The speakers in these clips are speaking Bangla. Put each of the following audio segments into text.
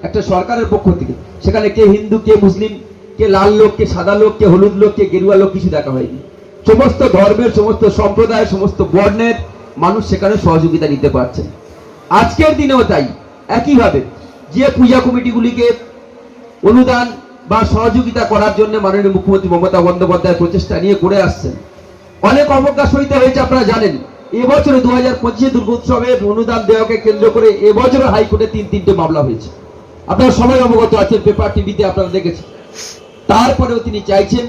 একটা সরকারের পক্ষ থেকে, সেখানে কে হিন্দু, কে মুসলিম, কে লাল লোক, কে সাদা লোক, কে হলুদ লোক, কে গেরুয়া লোক, কিছু দেখা হয়নি। সমস্ত ধর্মের, সমস্ত সম্প্রদায়ের, সমস্ত বর্ণের মানুষ সেখানে সহযোগিতা নিতে পারছেন। আজকের দিনেও তাই একইভাবে যে পূজা কমিটিগুলিকে অনুদান বা সহযোগিতা করার জন্য মাননীয় মুখ্যমন্ত্রী মমতা বন্দ্যোপাধ্যায় প্রচেষ্টা নিয়ে করে আসছেন, অনেক অবজ্ঞা সহিত হয়েছে। আপনারা জানেন এবছরে 2025 দুর্গোৎসবের অনুদান দেওয়াকে কেন্দ্র করে এবছরে হাইকোর্টে তিনটে মামলা হয়েছে। আপনারা সবাই অবগত আছেন, পেপার টিভিতে আপনারা দেখেছেন। তারপরেও তিনি চাইছেন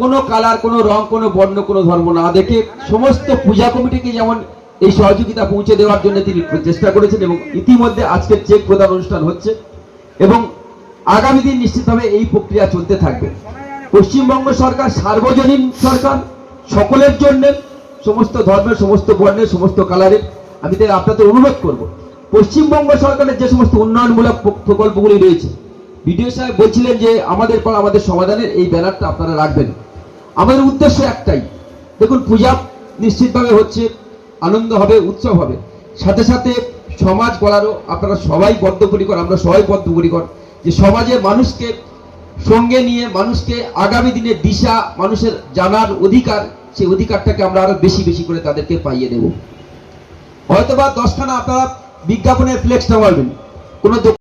কোনো কালার, কোনো রং, কোনো বর্ণ, কোনো ধর্ম না দেখে সমস্ত পূজা কমিটিকে যেমন এই সহযোগিতা পৌঁছে দেওয়ার জন্য তিনি চেষ্টা করেছেন, এবং ইতিমধ্যে আজকের চেক প্রদান অনুষ্ঠান হচ্ছে এবং আগামী দিন নিশ্চিতভাবে এই প্রক্রিয়া চলতে থাকবে। পশ্চিমবঙ্গ সরকার সার্বজনীন সরকার, সকলের জন্য, সমস্ত ধর্মের, সমস্ত বর্ণের, সমস্ত কালারের। আমি তাই আপনাদের অনুরোধ করব, পশ্চিমবঙ্গ সরকারের যে সমস্ত উন্নয়নমূলক প্রকল্পগুলি রয়েছে, বিডিও সাহেব বলছিলেন যে আমাদের পর আমাদের সমাধানের এই ব্যানারটা আপনারা রাখবেন। আমাদের উদ্দেশ্য একটাই, দেখুন পূজা নিশ্চিতভাবে হচ্ছে, আনন্দ হবে, উৎসব হবে, সাথে সাথে সমাজ গড়ারও আপনারা সবাই বদ্ধপরিকর, আমরা সবাই বদ্ধপরিকর যে সমাজের মানুষকে সঙ্গে নিয়ে, মানুষকে আগামী দিনের দিশা, মানুষের জানার অধিকার, সেই অধিকারটাকে আমরা আরো বেশি বেশি করে তাদেরকে পাইয়ে দেব। হয়তোবা 10খানা আপনারা বিজ্ঞাপনের ফ্লেক্স টাঙাবেন, কোনো